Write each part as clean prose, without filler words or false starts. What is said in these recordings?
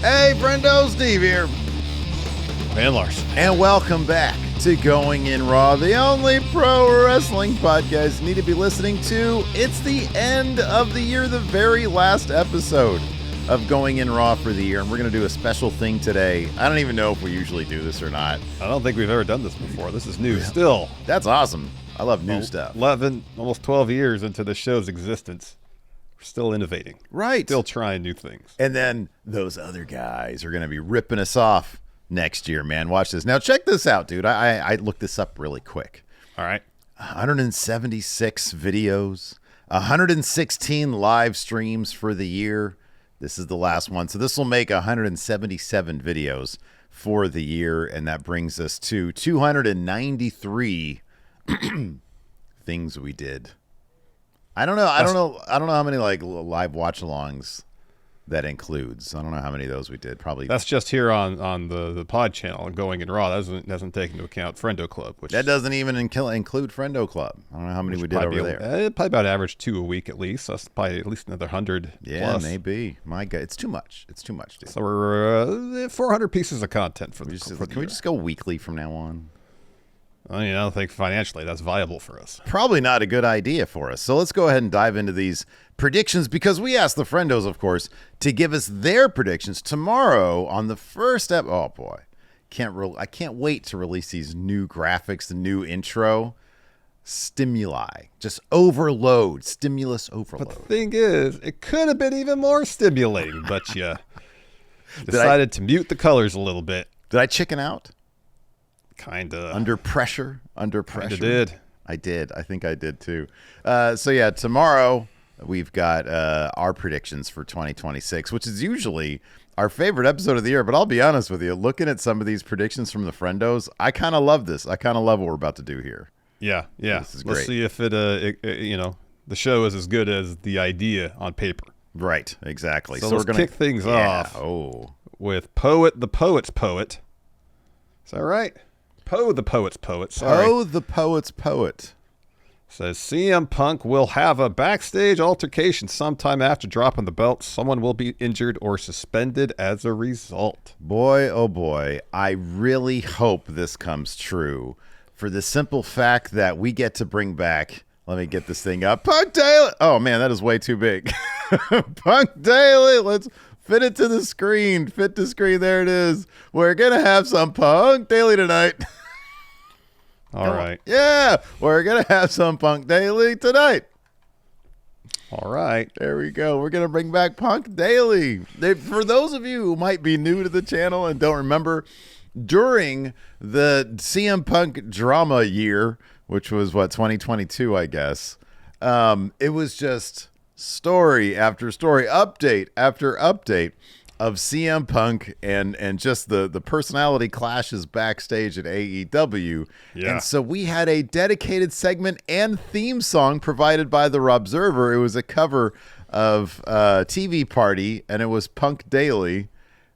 Hey, Friendo, Steve here. And Larson. And welcome back to Going In Raw, the only pro wrestling podcast you need to be listening to. It's the end of the year, the very last episode of Going In Raw for the year, and we're going to do a special thing today. I don't even know if we usually do this or not. I don't think we've ever done this before. This is new still. That's awesome. I love new stuff. 11, almost 12 years into the show's existence. We're still innovating. Right. Still trying new things. And then those other guys are going to be ripping us off next year, man. Watch this. Now, check this out, dude. I looked this up really quick. All right. 176 videos, 116 live streams for the year. This is the last one. So this will make 177 videos for the year, and that brings us to 293 things we did. I don't know how many like live watch-alongs that includes. I don't know how many of those we did. Probably that's just here on the pod channel Going In Raw. That doesn't take into account Friendo Club, which that doesn't even include Friendo Club. I don't know how many we did over there. Probably about average 2 a week at least. That's probably at least another 100. Yeah, plus. Maybe. My God, it's too much. It's too much, dude. So we're 400 pieces of content for Can we just go weekly from now on? I don't think financially that's viable for us. Probably not a good idea for us. So let's go ahead and dive into these predictions, because we asked the Friendos, of course, to give us their predictions tomorrow on the first step. Oh boy, I can't wait to release these new graphics, the new intro. Stimuli, just overload, stimulus overload. But the thing is, it could have been even more stimulating, but you decided to mute the colors a little bit. Did I chicken out? Kinda. Under pressure. Kinda did. I did. I think I did too. So yeah, tomorrow we've got our predictions for 2026, which is usually our favorite episode of the year. But I'll be honest with you, looking at some of these predictions from the Friendos, I kind of love this. I kind of love what we're about to do here. Yeah. This is great. Let's see if the show is as good as the idea on paper. Right. Exactly. So we're gonna kick things off. With the Poet's Poet. Is that right? Poe the Poet's Poet. Sorry. Poe the Poet's Poet. Says CM Punk will have a backstage altercation sometime after dropping the belt. Someone will be injured or suspended as a result. Boy, oh boy. I really hope this comes true, for the simple fact that we get to bring back, let me get this thing up, Punk Daily. Oh man, that is way too big. Punk Daily. Let's fit it to the screen. Fit to screen. There it is. We're going to have some Punk Daily tonight. All right. Yeah, we're going to have some Punk Daily tonight. All right. There we go. We're going to bring back Punk Daily. For those of you who might be new to the channel and don't remember, during the CM Punk drama year, which was 2022, I guess, it was just story after story, update after update of CM Punk and just the personality clashes backstage at AEW. Yeah. And so we had a dedicated segment and theme song provided by the Observer. It was a cover of TV Party, and it was Punk Daily.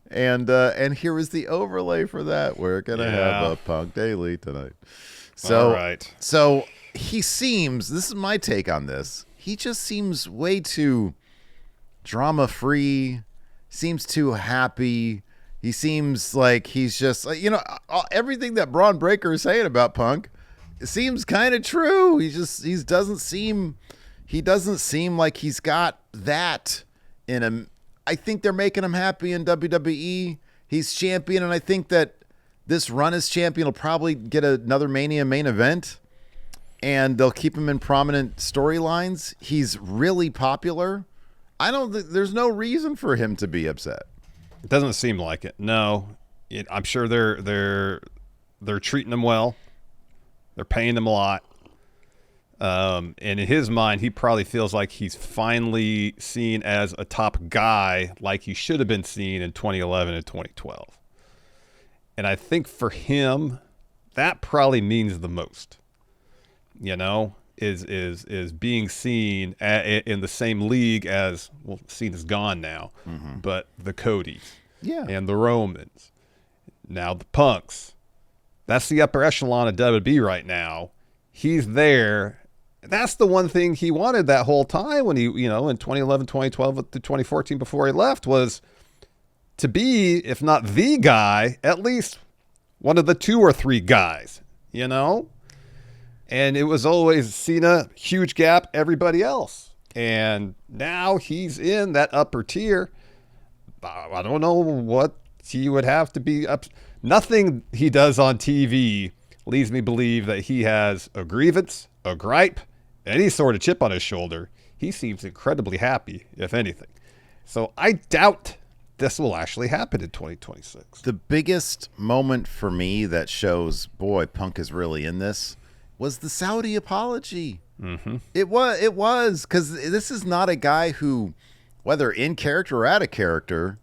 And here was the overlay for that. We're going to have a Punk Daily tonight. So, all right. So he seems, this is my take on this, he just seems way too drama-free, seems too happy. He seems like he's just, everything that Braun Breaker is saying about Punk seems kind of true. He doesn't seem like he's got that in him. I think they're making him happy in WWE. He's champion, and I think that this run as champion will probably get another Mania main event, and they'll keep him in prominent storylines. He's really popular. There's no reason for him to be upset. It doesn't seem like it. No, I'm sure they're treating him well. They're paying him a lot. And in his mind, he probably feels like he's finally seen as a top guy, like he should have been seen in 2011 and 2012. And I think for him, that probably means the most. Is being seen in the same league as, well, seen is gone now, but the Codys, and the Romans, now the Punks. That's the upper echelon of WWE right now. He's there. That's the one thing he wanted that whole time when he, in 2011, 2012, to 2014 before he left was to be, if not the guy, at least one of the 2 or 3 guys, you know? And it was always Cena, huge gap, everybody else. And now he's in that upper tier. I don't know what he would have to be up. Nothing he does on TV leads me to believe that he has a grievance, a gripe, any sort of chip on his shoulder. He seems incredibly happy, if anything. So I doubt this will actually happen in 2026. The biggest moment for me that shows, boy, Punk is really in this, was the Saudi apology. Mm-hmm. It was because this is not a guy who, whether in character or out of character,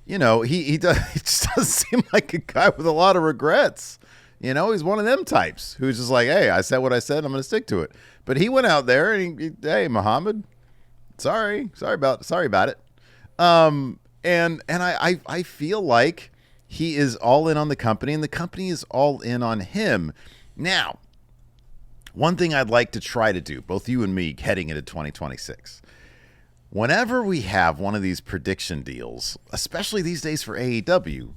he does. He just doesn't seem like a guy with a lot of regrets. He's one of them types who's just like, hey, I said what I said, I'm going to stick to it. But he went out there and hey, Muhammad, sorry about it. And I feel like he is all in on the company, and the company is all in on him. Now, one thing I'd like to try to do, both you and me, heading into 2026, whenever we have one of these prediction deals, especially these days for AEW,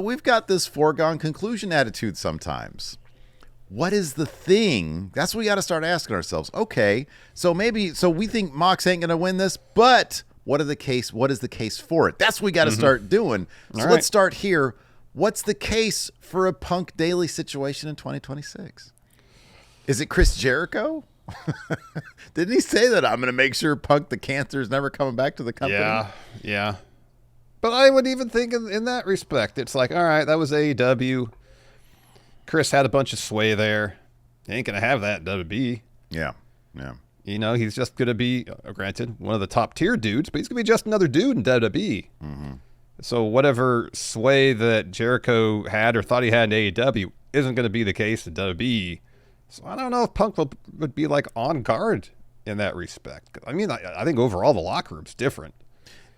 we've got this foregone conclusion attitude sometimes. What is the thing? That's what we got to start asking ourselves. Okay, so we think Mox ain't going to win this, but what is the case for it? That's what we got to start doing. So let's start here. What's the case for a Punk Daily situation in 2026? Is it Chris Jericho? Didn't he say that I'm going to make sure Punk the Cancer is never coming back to the company? Yeah. But I would even think in that respect, it's like, all right, that was AEW. Chris had a bunch of sway there. He ain't going to have that in WWE. Yeah. He's just going to be, granted, one of the top tier dudes, but he's going to be just another dude in WWE. Mm-hmm. So whatever sway that Jericho had or thought he had in AEW isn't going to be the case in WWE. So I don't know if Punk would be like on guard in that respect. I mean, I think overall the locker room's different.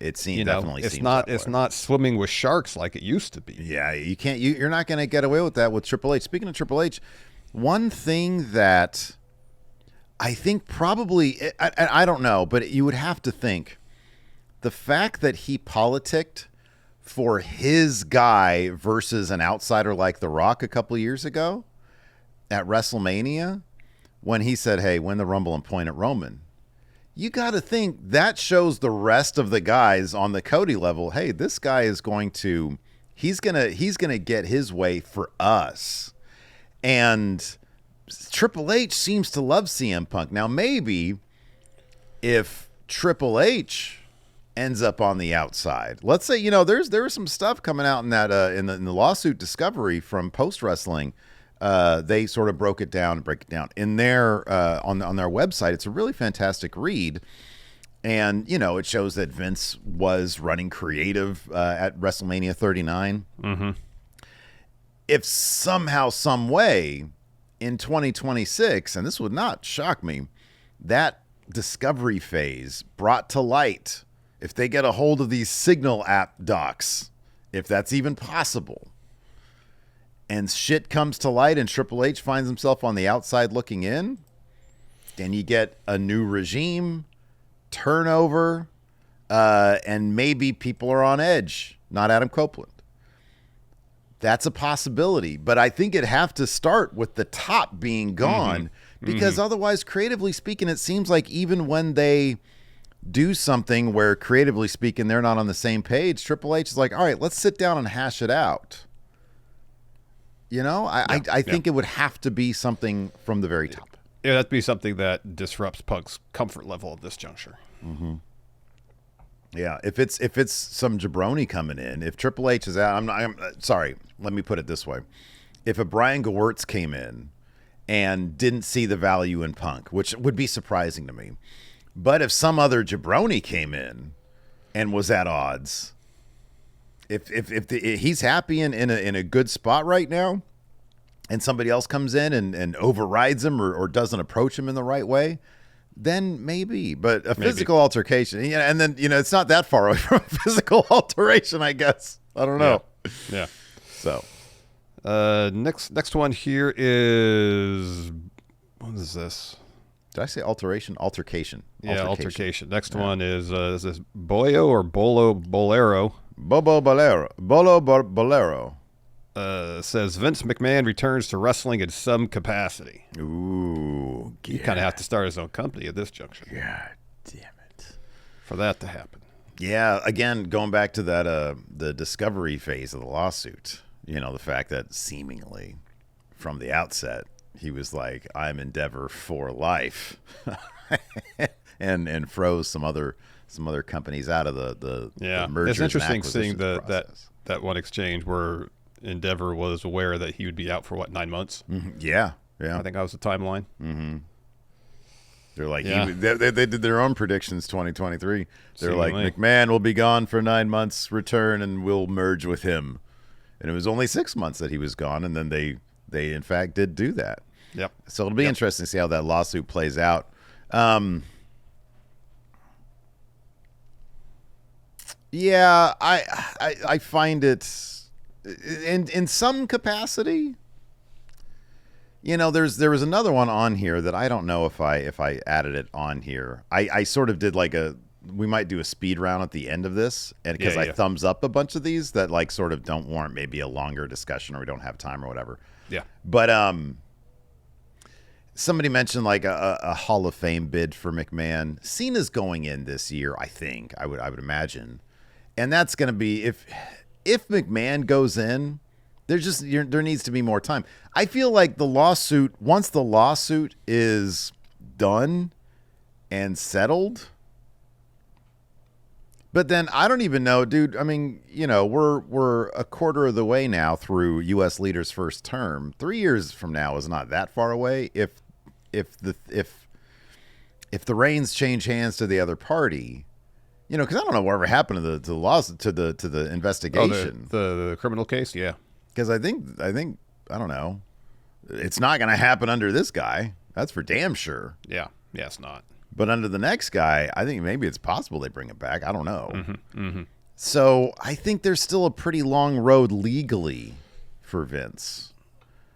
It seems definitely it's seems not that way. It's not swimming with sharks like it used to be. Yeah, you can't. You're not going to get away with that with Triple H. Speaking of Triple H, one thing that I think probably I don't know, but you would have to think the fact that he politicked for his guy versus an outsider like The Rock a couple of years ago at WrestleMania, when he said, "Hey, win the Rumble and point at Roman." You got to think that shows the rest of the guys on the Cody level, hey, this guy is he's going to get his way for us. And Triple H seems to love CM Punk. Now, maybe if Triple H ends up on the outside, let's say, there was some stuff coming out in that, in the lawsuit discovery from Post Wrestling. They sort of break it down in their on their website. It's a really fantastic read, and it shows that Vince was running creative at WrestleMania 39. Mm-hmm. If somehow, some way, in 2026, and this would not shock me, that discovery phase brought to light, if they get a hold of these Signal app docs, if that's even possible, and shit comes to light and Triple H finds himself on the outside looking in, then you get a new regime, turnover, and maybe people are on edge, not Adam Copeland. That's a possibility, but I think it'd have to start with the top being gone, because otherwise, creatively speaking, it seems like even when they do something where, creatively speaking, they're not on the same page, Triple H is like, all right, let's sit down and hash it out. I think it would have to be something from the very top. Yeah, that'd be something that disrupts Punk's comfort level at this juncture. Mm-hmm. Yeah, if it's some jabroni coming in, if Triple H is out, I'm sorry. Let me put it this way: if a Brian Gewirtz came in and didn't see the value in Punk, which would be surprising to me, but if some other jabroni came in and was at odds. If he's happy in a good spot right now, and somebody else comes in and overrides him or doesn't approach him in the right way, then maybe. But physical altercation, and then it's not that far away from physical alteration, I guess. I don't know. Yeah. So, next one here is, what is this? Did I say alteration? Altercation. Yeah, altercation. Next one is this Boyo or Bolero? Bolero. Says Vince McMahon returns to wrestling in some capacity. Ooh, He kind of have to start his own company at this juncture. God damn it. For that to happen. Yeah, again, going back to that the discovery phase of the lawsuit, the fact that seemingly from the outset he was like, I'm Endeavor for life. and froze some other companies out of the mergers. It's interesting and seeing process. that one exchange where Endeavor was aware that he would be out for 9 months. Mm-hmm. Yeah. I think that was the timeline. Mm-hmm. They're like, they did their own predictions 2023. They're like, McMahon will be gone for 9 months, return, and we'll merge with him. And it was only 6 months that he was gone, and then they in fact did do that. Yep. So it'll be interesting to see how that lawsuit plays out. Yeah, I find it in some capacity. There was another one on here that I don't know if I added it on here. I sort of did we might do a speed round at the end of this, and because I thumbs up a bunch of these that sort of don't warrant maybe a longer discussion or we don't have time or whatever. Yeah. But somebody mentioned a Hall of Fame bid for McMahon. Cena's going in this year, I think. I would imagine, and that's going to be if McMahon goes in. There needs to be more time. I feel like once the lawsuit is done and settled, but then I don't even know, dude. I mean, we're a quarter of the way now through U.S. Leader's first term. 3 years from now is not that far away. If the reins change hands to the other party, because I don't know whatever happened to the lawsuit, to the investigation, the criminal case, yeah. Because I think I don't know, it's not going to happen under this guy. That's for damn sure. Yeah, it's not. But under the next guy, I think maybe it's possible they bring it back. I don't know. Mm-hmm, mm-hmm. So I think there's still a pretty long road legally for Vince.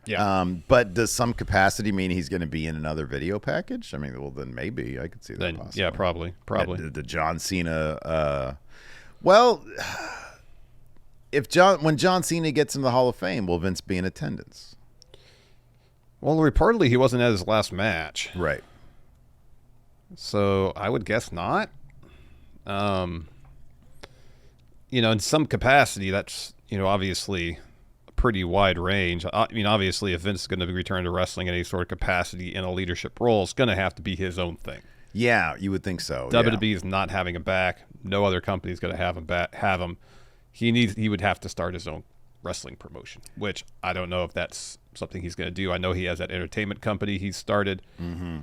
Yeah. But does some capacity mean he's going to be in another video package? I mean, well, then maybe I could see that. Possibly. Yeah, probably. The John Cena. When John Cena gets into the Hall of Fame, will Vince be in attendance? Well, reportedly he wasn't at his last match. Right. So I would guess not. In some capacity, that's, obviously a pretty wide range. I mean, obviously, if Vince is going to return to wrestling in any sort of capacity in a leadership role, it's going to have to be his own thing. Yeah, you would think so. WWE is not having him back. No other company is going to have him back. He would have to start his own wrestling promotion, which I don't know if that's something he's going to do. I know he has that entertainment company he started. Mm-hmm.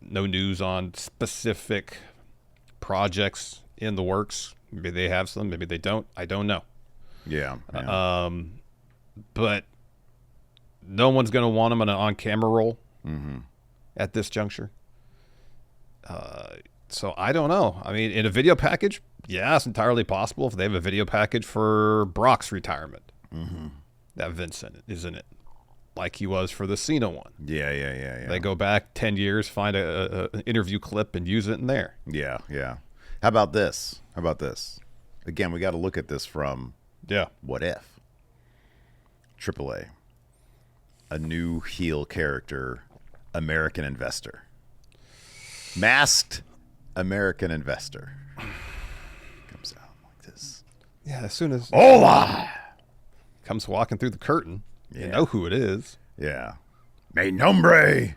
No news on specific projects in the works. Maybe they have some, maybe they don't. I don't know. Yeah. But no one's going to want him in an on-camera role at this juncture. So I don't know. I mean, in a video package, yeah, it's entirely possible if they have a video package for Brock's retirement. Mm-hmm. That Vince is in it, like he was for the Cena one. Yeah. They go back 10 years, find an interview clip, and use it in there. Yeah. How about this? Again, we got to look at this from what if? AAA. A new heel character, American Investor. Masked American Investor. Comes out like this. Yeah, as soon as Hola! Comes walking through the curtain, you know who it is. Yeah. Mi nombre,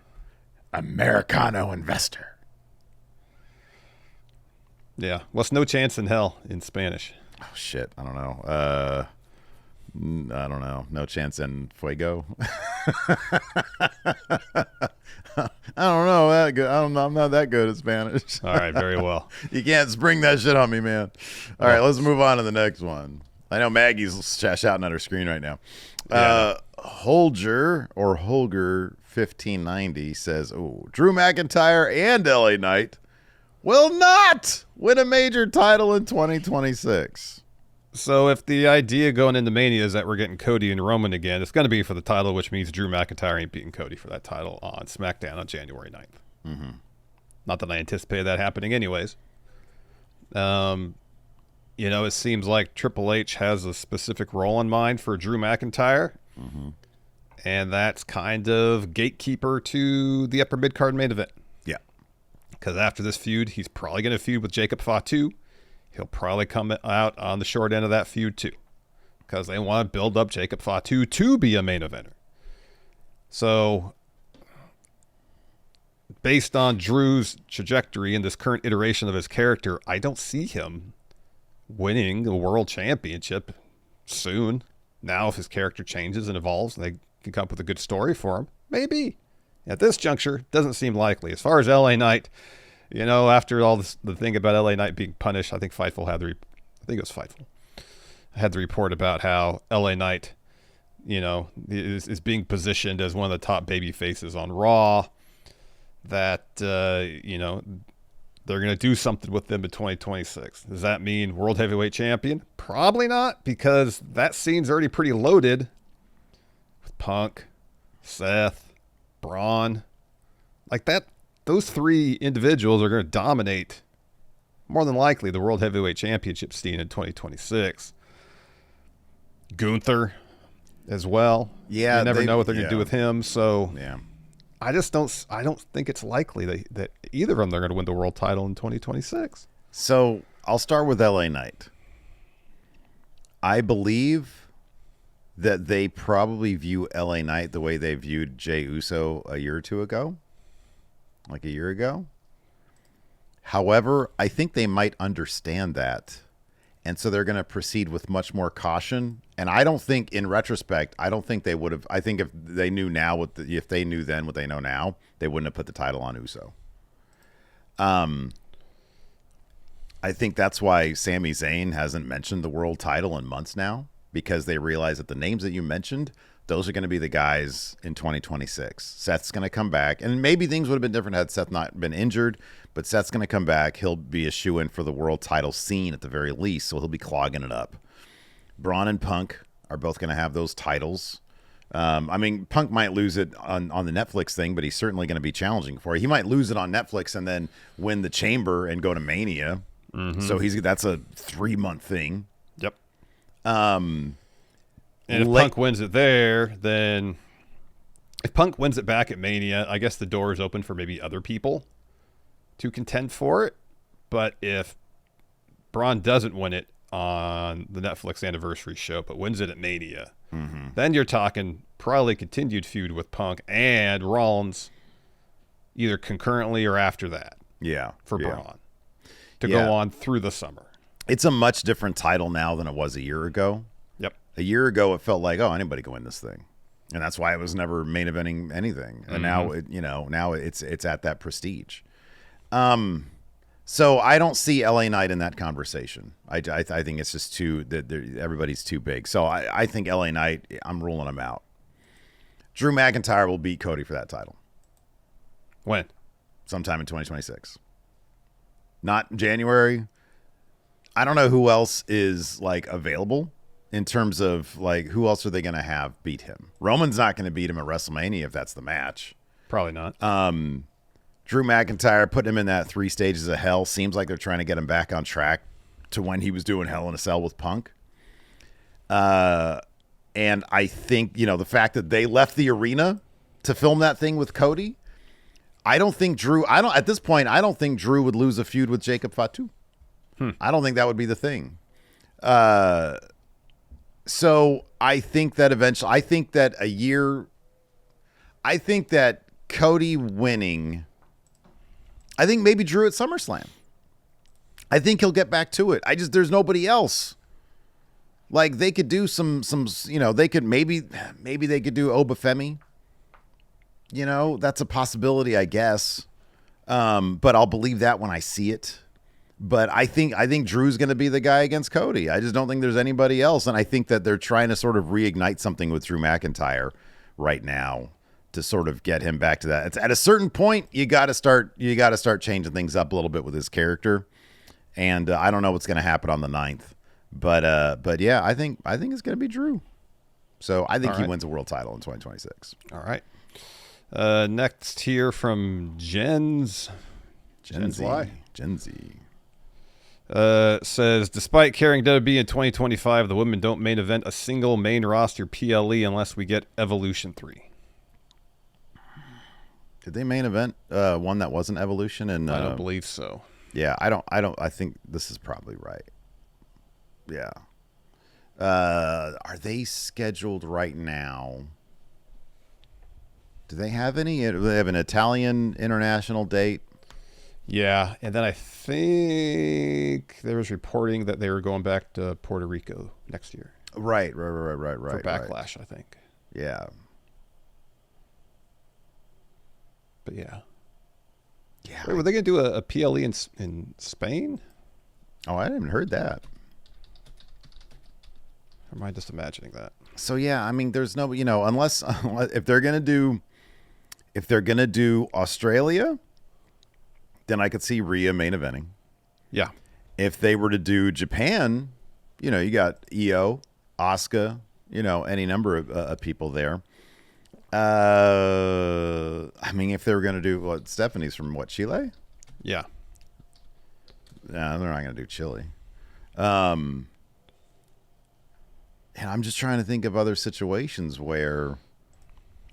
Americano Investor. Yeah. What's no chance in hell in Spanish? Oh, shit. I don't know. I don't know. No chance in fuego. I don't know that good. I'm not that good at Spanish. All right, very well. You can't spring that shit on me, man. All right, let's move on to the next one. I know Maggie's shouting at her screen right now. Holger 1590 says, Drew McIntyre and LA Knight will not win a major title in 2026. So if the idea going into Mania is that we're getting Cody and Roman again, it's going to be for the title, which means Drew McIntyre ain't beating Cody for that title on SmackDown on January 9th. Mm-hmm. Not that I anticipated that happening anyways. it seems like Triple H has a specific role in mind for Drew McIntyre. Mm-hmm. And that's kind of gatekeeper to the upper mid-card main event. Yeah. Because after this feud, he's probably going to feud with Jacob Fatu. He'll probably come out on the short end of that feud too. Because they want to build up Jacob Fatu to be a main eventer. So, based on Drew's trajectory in this current iteration of his character, I don't see him winning the world championship soon. Now, if his character changes and evolves and they can come up with a good story for him, maybe. At this juncture, doesn't seem likely. As far as LA Knight, after all this, the thing about LA Knight being punished, I think Fightful had the report about how LA Knight, is being positioned as one of the top baby faces on Raw. That they're going to do something with them in 2026. Does that mean World Heavyweight Champion? Probably not, because that scene's already pretty loaded with Punk, Seth, Braun. Like that, those three individuals are going to dominate more than likely the World Heavyweight Championship scene in 2026. Gunther as well. Yeah. You never know what they're going to do with him. So yeah. I don't think it's likely that either of them are going to win the world title in 2026. So I'll start with LA Knight. I believe that they probably view LA Knight the way they viewed Jey Uso a year or two ago. Like a year ago. However, I think they might understand that. And so they're going to proceed with much more caution. And I don't think, in retrospect, I don't think they would have. I think if they knew now, if they knew then what they know now, they wouldn't have put the title on Uso. I think that's why Sami Zayn hasn't mentioned the world title in months now, because they realize that the names that you mentioned, those are going to be the guys in 2026. Seth's going to come back, and maybe things would have been different had Seth not been injured, but Seth's going to come back. He'll be a shoo-in for the world title scene at the very least, so he'll be clogging it up. Braun and Punk are both going to have those titles. Punk might lose it on the Netflix thing, but he's certainly going to be challenging for it. He might lose it on Netflix and then win the Chamber and go to Mania. Mm-hmm. So that's a 3-month thing. Yep. And if Punk wins it there, then if Punk wins it back at Mania, I guess the door is open for maybe other people to contend for it. But if Braun doesn't win it on the Netflix anniversary show, but wins it at Mania, mm-hmm. then you're talking probably continued feud with Punk and Rollins either concurrently or after that. Yeah. For Braun to go on through the summer. It's a much different title now than it was a year ago. Yep. A year ago, it felt like, anybody can win this thing. And that's why it was never main eventing anything. And now, now it's at that prestige. So I don't see LA Knight in that conversation. I think it's just everybody's too big. So I think LA Knight, I'm ruling him out. Drew McIntyre will beat Cody for that title. When? Sometime in 2026. Not January. I don't know who else is available in terms of who else are they going to have beat him. Roman's not going to beat him at WrestleMania if that's the match. Probably not. Drew McIntyre, putting him in that 3 stages of hell, seems like they're trying to get him back on track to when he was doing Hell in a Cell with Punk. And I think, the fact that they left the arena to film that thing with Cody, at this point, I don't think Drew would lose a feud with Jacob Fatu. I don't think that would be the thing. So I think that eventually, I think that Cody winning, I think maybe Drew at SummerSlam. I think he'll get back to it. There's nobody else. They could do some, they could maybe they could do Obafemi. That's a possibility, I guess. But I'll believe that when I see it. But I think Drew's going to be the guy against Cody. I just don't think there's anybody else. And I think that they're trying to sort of reignite something with Drew McIntyre right now to sort of get him back to that. It's at a certain point, you got to start changing things up a little bit with his character. And I don't know what's going to happen on the 9th. But yeah, I think it's going to be Drew. So I think he wins a world title in 2026. All right. Next here from Gen Z. Says, despite carrying WWE in 2025, the women don't main event a single main roster PLE unless we get Evolution 3. Did they main event one that wasn't Evolution? And I don't believe so. Yeah, I think this is probably right. Yeah. Are they scheduled right now? Do they have any? Do they have an Italian international date? Yeah, and then I think there was reporting that they were going back to Puerto Rico next year. Right. For Backlash, I think. Yeah. But yeah. Yeah. Wait, were they going to do a PLE in Spain? Oh, I hadn't even heard that. Or am I just imagining that? So yeah, I mean, there's no, unless if they're gonna do Australia, then I could see Rhea main eventing. Yeah. If they were to do Japan, you got Io, Asuka, any number of people there. I mean, if they were gonna do Stephanie's from Chile? Yeah. No, they're not gonna do Chile. And I'm just trying to think of other situations where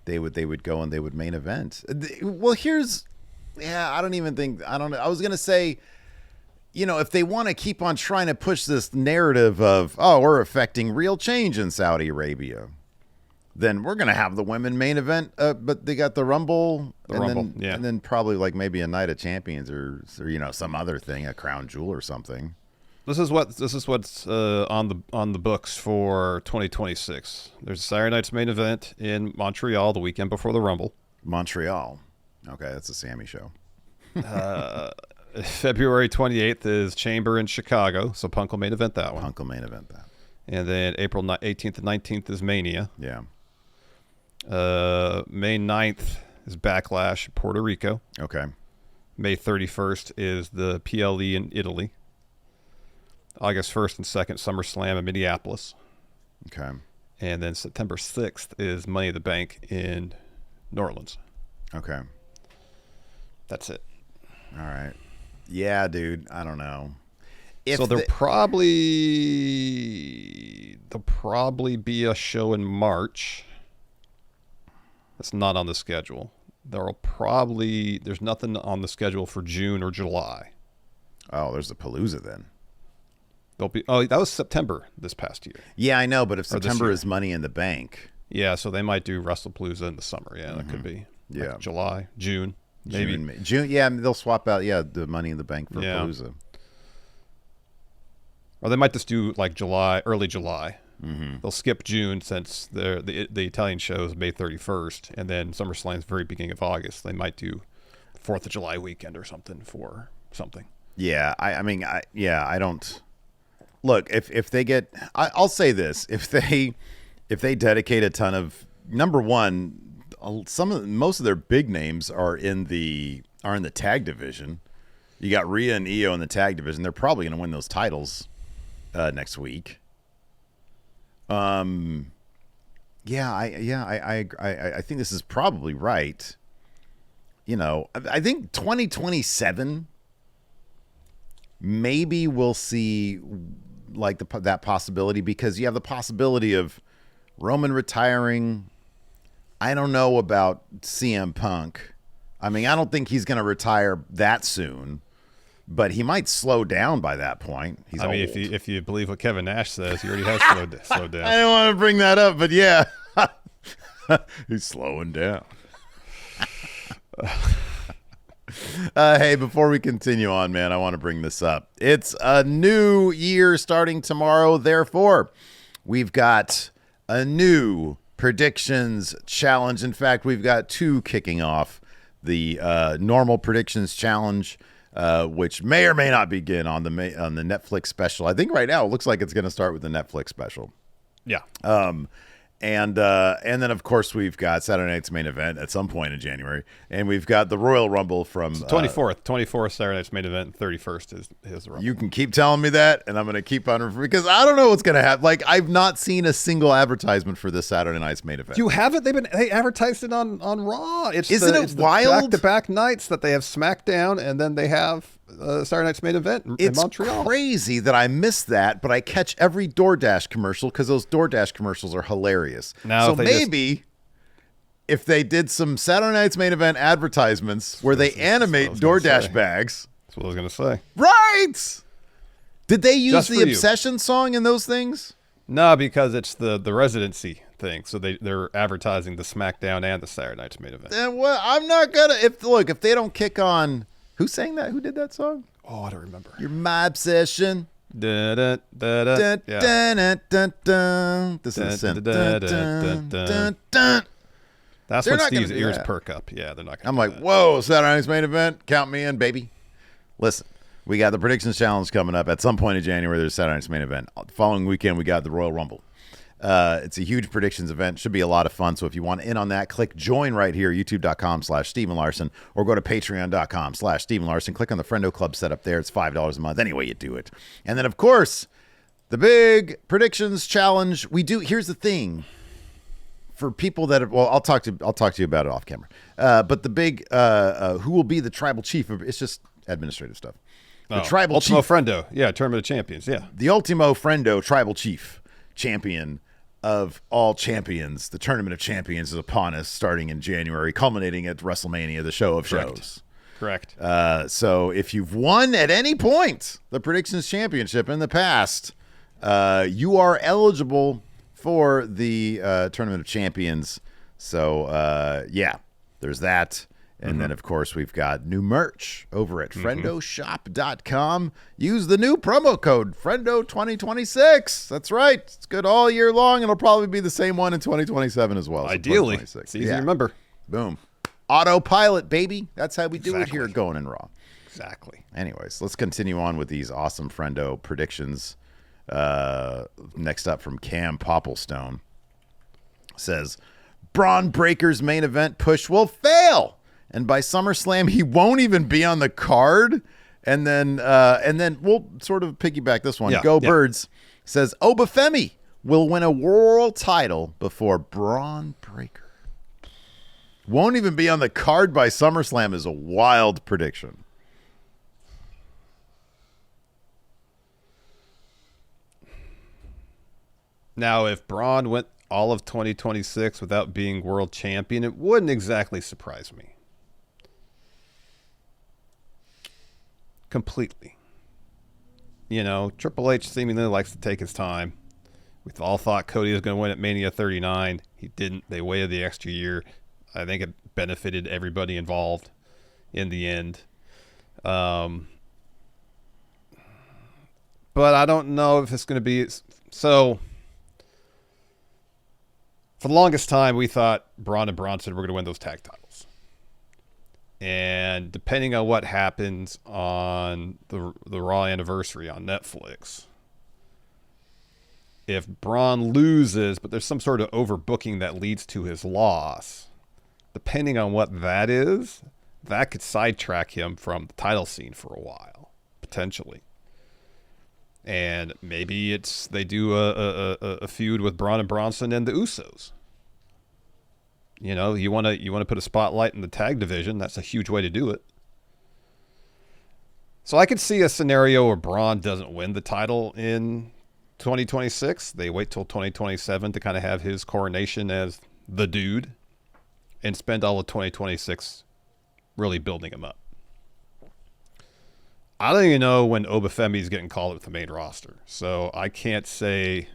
they would go and they would main event. Well, I don't know. I was going to say, if they want to keep on trying to push this narrative of, we're affecting real change in Saudi Arabia, then we're going to have the women main event. But they got the Rumble, and then probably maybe a Night of Champions or some other thing, a crown jewel or something. This is what's on the books for 2026. There's a Saturday night's main event in Montreal the weekend before the Rumble. Montreal. Okay, that's a Sammy show. February 28th is Chamber in Chicago, so Punk will main event that one. Punk will main event that. And then April 18th and 19th is Mania. Yeah. May 9th is Backlash, Puerto Rico. Okay. May 31st is the PLE in Italy. August 1st and 2nd, SummerSlam in Minneapolis. Okay. And then September 6th is Money in the Bank in New Orleans. Okay. That's it. All right. Yeah, dude. I don't know. So there'll probably be a show in March that's not on the schedule. There's nothing on the schedule for June or July. Oh, there's a Palooza then. That was September this past year. Yeah, I know, but if September is Money in the Bank. Yeah, so they might do WrestlePalooza in the summer. Yeah, that could be. Yeah. July, June, maybe. June, yeah, they'll swap out, the Money in the Bank for Palooza. Or they might just do July, early July. Mm-hmm. They'll skip June since the Italian show is May 31st, and then SummerSlam's very beginning of August. They might do 4th of July weekend or something for something. Yeah, I don't... Look, if they get... I'll say this. If they dedicate a ton of... Number one, most of their big names are in the tag division. You got Rhea and Io in the tag division. They're probably going to win those titles next week. I think this is probably right. I think 2027 maybe we'll see that possibility, because you have the possibility of Roman retiring. I don't know about CM Punk. I mean, I don't think he's going to retire that soon, but he might slow down by that point. He's old. If you believe what Kevin Nash says, he already has slowed down. I don't want to bring that up, but yeah, he's slowing down. Hey, before we continue on, man, I want to bring this up. It's a new year starting tomorrow. Therefore, we've got a new predictions challenge. In fact, we've got two kicking off. The normal predictions challenge, which may or may not begin on the Netflix special. I think right now it looks like it's going to start with the Netflix special. Yeah. And then of course we've got Saturday night's main event at some point in January, and we've got the Royal Rumble from 24th Saturday night's main event, 31st is the Rumble. You can keep telling me that, and I'm going to keep on, because I don't know what's going to happen. I've not seen a single advertisement for this Saturday night's main event. You haven't? They advertised it on Raw. Isn't it wild? Back-to-back nights that they have SmackDown, and then they have Saturday night's main event in It's Montreal. crazy that I missed that, but I catch every DoorDash commercial because those DoorDash commercials are hilarious. Now, so if they maybe if they did some Saturday night's main event advertisements where they animate DoorDash bags. That's what I was going to say. Right. Did they use Just the for you. Obsession song in those things? No, because it's the residency thing. So they're advertising the SmackDown and the Saturday night's main event. Then what? I'm not gonna. If they don't kick on, who sang that? Who did that song? Oh, I don't remember. You're my obsession. Da, da, da, da. Dun, Yeah. dun, dun, dun, dun. This is Dun, dun, dun, dun, dun, dun, dun. dun, dun. That's They're when not gonna Steve's do ears that. perk up. Yeah, they're not going to I'm like, whoa, Saturday night's main event. Count me in, baby. Listen, we got the predictions challenge coming up at some point in January. There's Saturday night's main event. The following weekend, we got the Royal Rumble. It's a huge predictions event. Should be a lot of fun. So if you want in on that, click join right here, youtube.com/Stephen Larson, or go to patreon.com/Stephen Larson. Click on the Friendo Club set up there. It's $5 a month. Any way you do it. And then, of course, the big predictions challenge. Here's the thing. For people that I'll talk to you about it off camera. But the big who will be the tribal chief? It's just administrative stuff. The tribal Ultimo chief, Friendo. Yeah, Tournament of Champions. Yeah. the Ultimo Friendo tribal chief, champion of all champions. The Tournament of Champions is upon us, starting in January, culminating at WrestleMania, the show of shows. Correct. So if you've won at any point the predictions championship in the past, you are eligible for the Tournament of Champions. So, yeah, there's that. And then, of course, we've got new merch over at friendoshop.com. Use the new promo code Friendo2026. That's right. It's good all year long. It'll probably be the same one in 2027 as well. So Ideally. 2026. It's easy to remember. Boom. Autopilot, baby. That's how we do it Exactly. here at Going in Raw. Exactly. Anyways, let's continue on with these awesome Friendo predictions. Next up from Cam Popplestone says Braun Breaker's main event push will fail, and by SummerSlam he won't even be on the card. And then we'll sort of piggyback this one. Yeah, Go yeah. Birds says Obafemi will win a world title before Braun Breaker. Won't even be on the card by SummerSlam is a wild prediction. Now, if Braun went all of 2026 without being world champion, it wouldn't exactly surprise me. Completely. You know, Triple H seemingly likes to take his time. We all thought Cody was going to win at Mania 39. He didn't. They waited the extra year. I think it benefited everybody involved in the end. But I don't know if it's going to be... So... For the longest time, we thought Braun and Bronson were going to win those tag titles. And depending on what happens on the Raw anniversary on Netflix, if Braun loses, but there's some sort of overbooking that leads to his loss, depending on what that is, that could sidetrack him from the title scene for a while, potentially. And maybe they do a feud with Braun and Bronson and the Usos. You know, you want to put a spotlight in the tag division. That's a huge way to do it. So I could see a scenario where Braun doesn't win the title in 2026. They wait till 2027 to kind of have his coronation as the dude and spend all of 2026 really building him up. I don't even know when Obafemi's getting called up with the main roster. So I can't say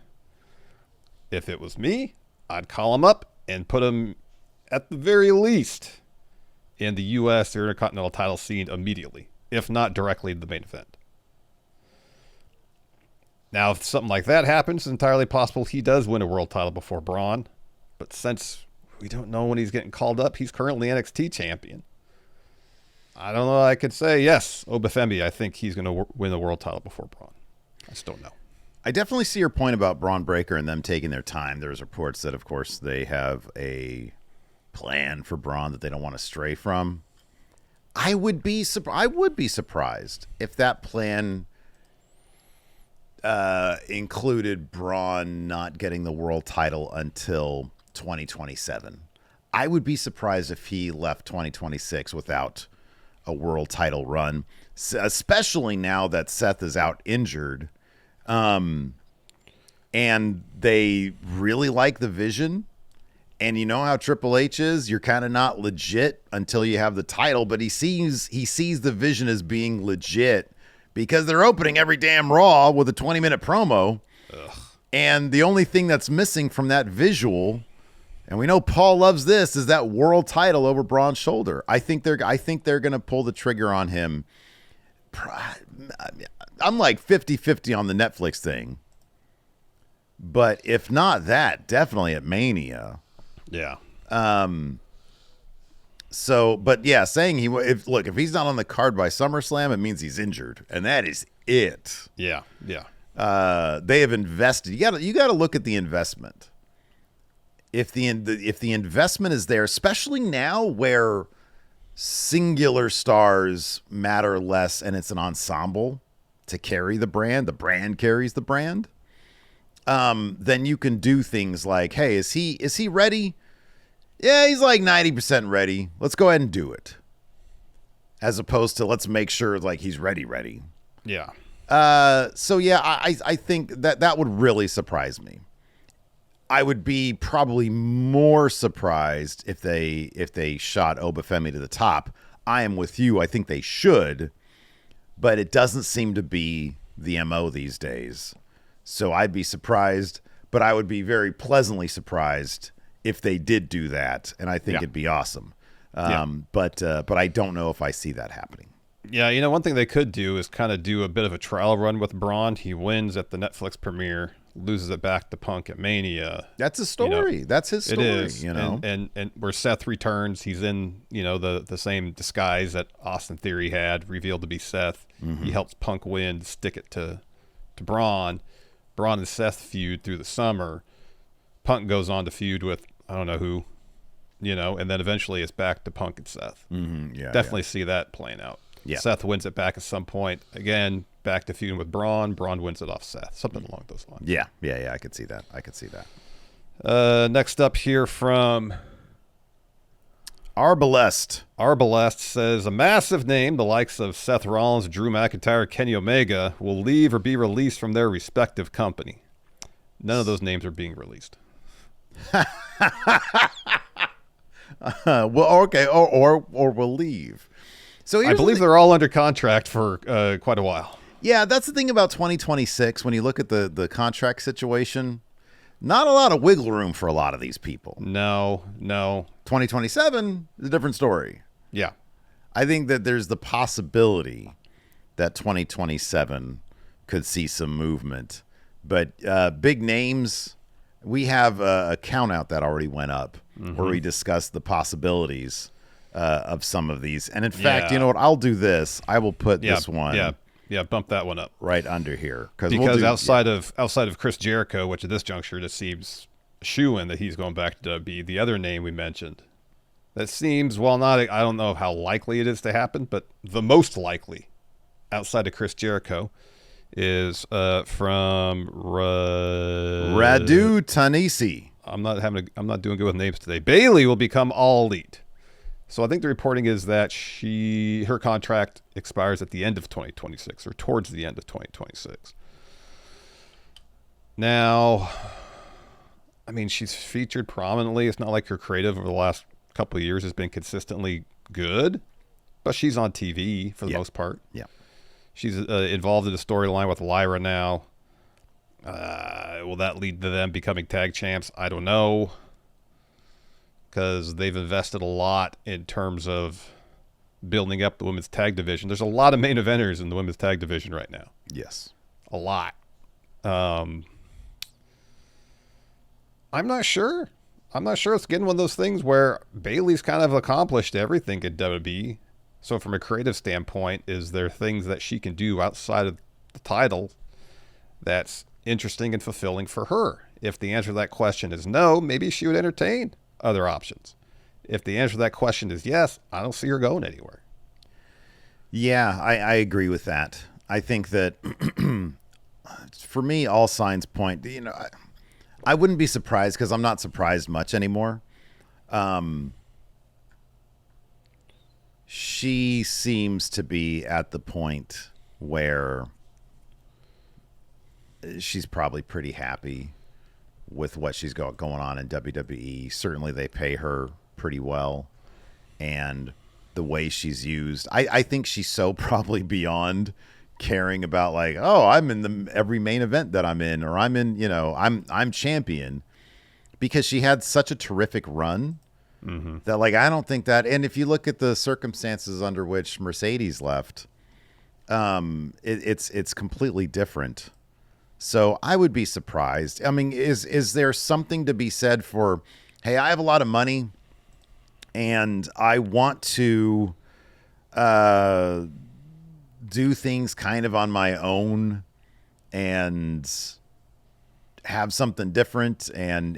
if it was me, I'd call him up and put him at the very least in the U.S. Intercontinental title scene immediately, if not directly to the main event. Now, if something like that happens, it's entirely possible he does win a world title before Braun. But since we don't know when he's getting called up, he's currently NXT champion. I don't know. I could say, yes, Obafemi, I think he's going to win the world title before Braun. I just don't know. I definitely see your point about Braun Breaker and them taking their time. There's reports that, of course, they have a plan for Braun that they don't want to stray from. I would be surprised if that plan included Braun not getting the world title until 2027. I would be surprised if he left 2026 without a world title run, especially now that Seth is out injured. And they really like the vision. And you know how Triple H is? You're kind of not legit until you have the title, but he sees the vision as being legit because they're opening every damn Raw with a 20-minute promo. Ugh. And the only thing that's missing from that visual, and we know Paul loves this, is that world title over Braun's shoulder. I think they're going to pull the trigger on him. I'm like 50-50 on the Netflix thing. But if not that, definitely at Mania. Yeah. So, but yeah, saying if he's not on the card by SummerSlam, it means he's injured, and that is it. Yeah. Yeah. They have invested. You got to look at the investment. If the investment is there, especially now where singular stars matter less, and it's an ensemble to carry the brand carries the brand. Then you can do things like, hey, is he ready? Yeah, he's like 90% ready. Let's go ahead and do it. As opposed to let's make sure like he's ready. Yeah. So yeah, I think that would really surprise me. I would be probably more surprised if they shot Obafemi to the top. I am with you. I think they should, but it doesn't seem to be the MO these days. So I'd be surprised, but I would be very pleasantly surprised if they did do that, and I think it'd be awesome. But I don't know if I see that happening. Yeah, you know, one thing they could do is kind of do a bit of a trial run with Braun. He wins at the Netflix premiere, loses it back to Punk at Mania. That's his story. You know, that's his story. It is. You know, and where Seth returns, he's in the same disguise that Austin Theory had, revealed to be Seth. Mm-hmm. He helps Punk win, stick it to Braun. Braun and Seth feud through the summer. Punk goes on to feud with I don't know who, and then eventually it's back to Punk and Seth. Mm-hmm. Yeah, definitely see that playing out. Yeah. Seth wins it back at some point. Again, back to feuding with Braun. Braun wins it off Seth. Something along those lines. Yeah. I could see that. Next up here from Arbalest. Arbalest says, a massive name, the likes of Seth Rollins, Drew McIntyre, Kenny Omega, will leave or be released from their respective company. None of those names are being released. Well, okay, or we'll leave. So I believe they're all under contract for quite a while. Yeah, that's the thing about 2026. When you look at the contract situation, not a lot of wiggle room for a lot of these people. No. 2027 is a different story. Yeah. I think that there's the possibility that 2027 could see some movement. But big names, we have a count out that already went up where we discussed the possibilities of some of these. And in fact, you know what? I'll do this. I will put this one. Yeah, bump that one up right under here because outside of Chris Jericho, which at this juncture just seems shoo-in that he's going back to be the other name we mentioned. That seems, I don't know how likely it is to happen, but the most likely outside of Chris Jericho is from Radu Tanisi. I'm not doing good with names today. Bailey will become All Elite. So I think the reporting is that her contract expires at the end of 2026 or towards the end of 2026. Now, I mean, she's featured prominently. It's not like her creative over the last couple of years has been consistently good, but she's on TV for the most part. Yeah. She's involved in a storyline with Lyra now. Will that lead to them becoming tag champs? I don't know. Because they've invested a lot in terms of building up the women's tag division. There's a lot of main eventers in the women's tag division right now. Yes. A lot. I'm not sure. It's getting one of those things where Bayley's kind of accomplished everything at WWE. So from a creative standpoint, is there things that she can do outside of the title that's interesting and fulfilling for her? If the answer to that question is no, maybe she would entertain other options. If the answer to that question is yes, I don't see her going anywhere. Yeah, I agree with that. I think that for me, all signs point, I wouldn't be surprised because I'm not surprised much anymore. she seems to be at the point where she's probably pretty happy with what she's got going on in WWE. Certainly they pay her pretty well. And the way she's used, I think she's so probably beyond caring about like, oh, I'm in every main event that I'm in, or I'm in, I'm champion, because she had such a terrific run that like, I don't think that, and if you look at the circumstances under which Mercedes left, it's completely different. So I would be surprised. I mean, is there something to be said for, hey, I have a lot of money and I want to do things kind of on my own and have something different and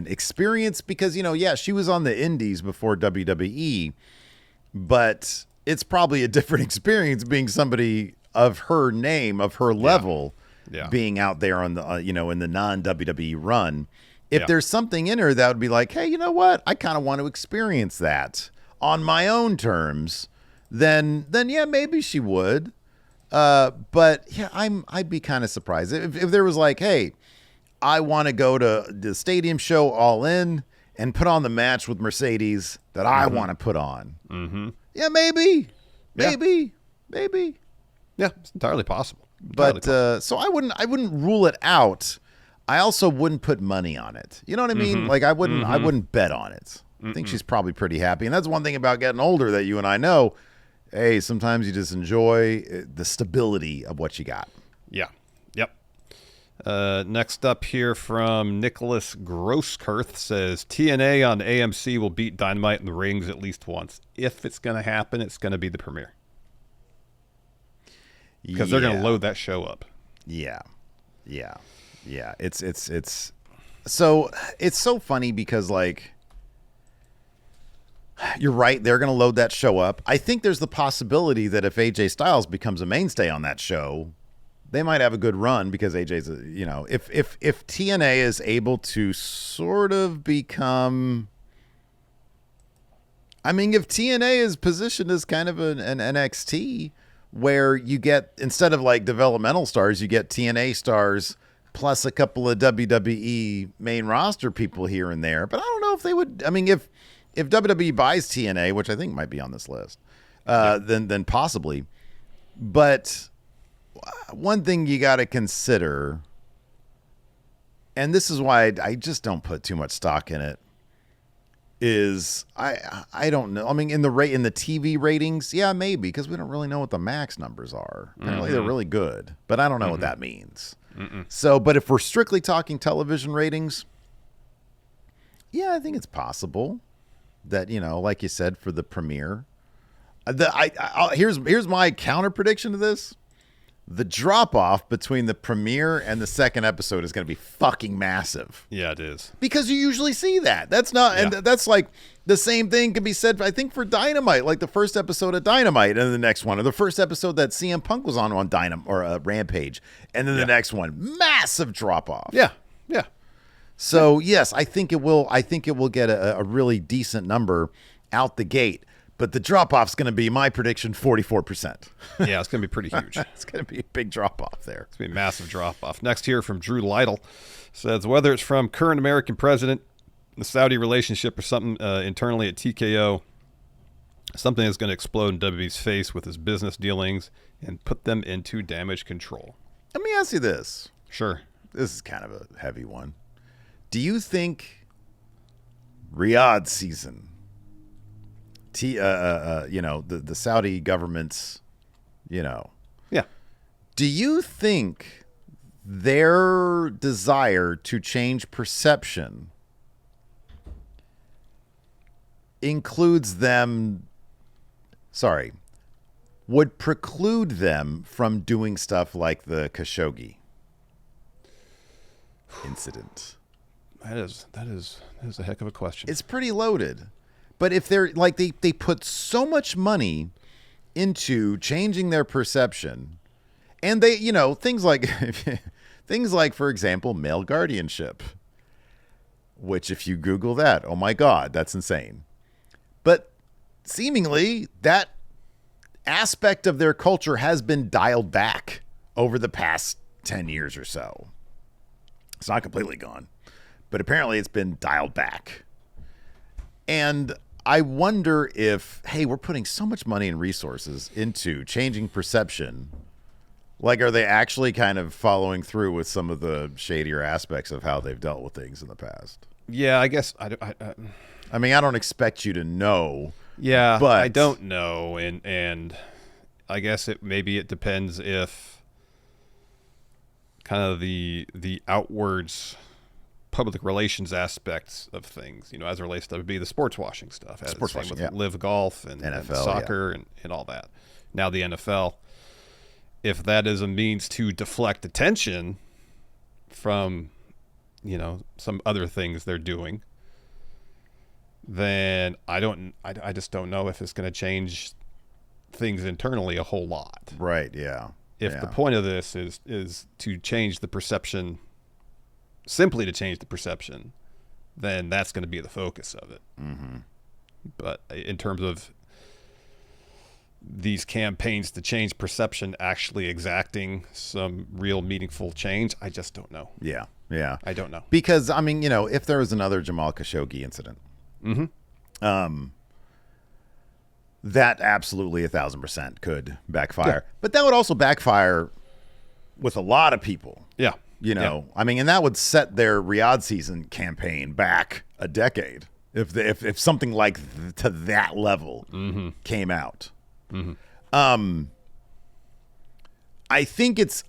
experience, because, she was on the indies before WWE, but it's probably a different experience being somebody of her name, of her level, being out there on the, in the non-WWE run. If there's something in her that would be like, hey, you know what? I kind of want to experience that on my own terms, then yeah, maybe she would. But yeah, I'd be kind of surprised if there was like, hey, I want to go to the stadium show All In and put on the match with Mercedes that I want to put on. Mm-hmm. Yeah, maybe. Yeah, it's entirely possible. So I wouldn't rule it out. I also wouldn't put money on it. You know what I mean? Like I wouldn't bet on it. I think she's probably pretty happy. And that's one thing about getting older that you and I know. Hey, sometimes you just enjoy the stability of what you got. Yeah. Yep. Next up here from Nicholas Grosskirth says TNA on AMC will beat Dynamite in the rings at least once. If it's going to happen, it's going to be the premiere. Because they're going to load that show up. Yeah. It's so funny because like, you're right. They're going to load that show up. I think there's the possibility that if AJ Styles becomes a mainstay on that show, they might have a good run because AJ's, if TNA is able to sort of become, I mean, if TNA is positioned as kind of an NXT where you get, instead of like developmental stars, you get TNA stars plus a couple of WWE main roster people here and there. But I don't know if they would, I mean, if WWE buys TNA, which I think might be on this list, then possibly. But one thing you got to consider, and this is why I just don't put too much stock in it, is I don't know. I mean, in the TV ratings, yeah, maybe, because we don't really know what the max numbers are. Apparently, they're really good, but I don't know what that means. So, but if we're strictly talking television ratings, yeah, I think it's possible that, like you said, for the premiere, here's my counter prediction to this. The drop off between the premiere and the second episode is going to be fucking massive. Yeah, it is. Because you usually see that. That's not, and that's like the same thing can be said, I think, for Dynamite, like the first episode of Dynamite and the next one, or the first episode that CM Punk was on Dynamite or Rampage, and then the next one, massive drop off. Yeah. So yes, I think it will get a really decent number out the gate. But the drop-off is going to be, my prediction, 44%. Yeah, it's going to be pretty huge. It's going to be a big drop-off there. It's going to be a massive drop-off. Next here from Drew Lytle says, whether it's from current American president, the Saudi relationship, or something internally at TKO, something that's going to explode in WWE's face with his business dealings and put them into damage control. Let me ask you this. Sure. This is kind of a heavy one. Do you think Riyadh season, the Saudi government's, Yeah. do you think their desire to change perception would preclude them from doing stuff like the Khashoggi incident? That is a heck of a question. It's pretty loaded. But if they're like, they put so much money into changing their perception, and they, things like, for example, male guardianship, which if you Google that, oh my God, that's insane. But seemingly that aspect of their culture has been dialed back over the past 10 years or so. It's not completely gone, but apparently it's been dialed back. And I wonder if, hey, we're putting so much money and resources into changing perception. Like, are they actually kind of following through with some of the shadier aspects of how they've dealt with things in the past? Yeah, I guess I mean, I don't expect you to know. Yeah, but I don't know, and I guess maybe it depends if kind of the outwards public relations aspects of things, as it relates to the sports washing stuff, sports washing, with yeah. live golf and NFL, and soccer and all that. Now the NFL, if that is a means to deflect attention from some other things they're doing, then I just don't know if it's going to change things internally a whole lot. Right, yeah. If the point of this is to change the perception, simply to change the perception, then that's going to be the focus of it. Mm-hmm. But in terms of these campaigns to change perception actually exacting some real meaningful change, I just don't know. Yeah. I don't know. Because, I mean, if there was another Jamal Khashoggi incident, that absolutely 1,000% could backfire. Yeah. But that would also backfire with a lot of people. Yeah. I mean, and that would set their Riyadh season campaign back a decade if something like to that level came out. Mm-hmm. I think it's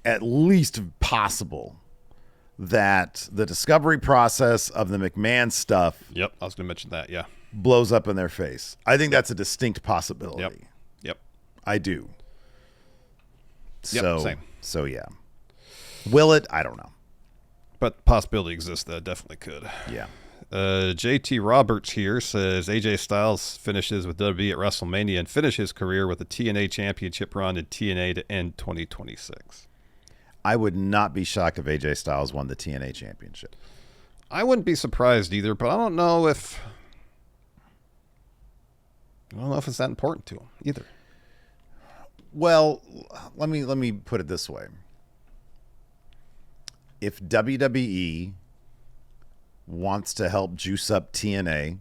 at least possible that the discovery process of the McMahon stuff. Yep, I was going to mention that. Yeah, blows up in their face. I think that's a distinct possibility. Yep. I do. Yep, same. So yeah. Will it? I don't know. But the possibility exists that it definitely could. Yeah. JT Roberts here says AJ Styles finishes with WWE at WrestleMania and finish his career with a TNA championship run in TNA to end 2026. I would not be shocked if AJ Styles won the TNA championship. I wouldn't be surprised either, but I don't know if it's that important to him either. Well, let me put it this way. If WWE wants to help juice up TNA,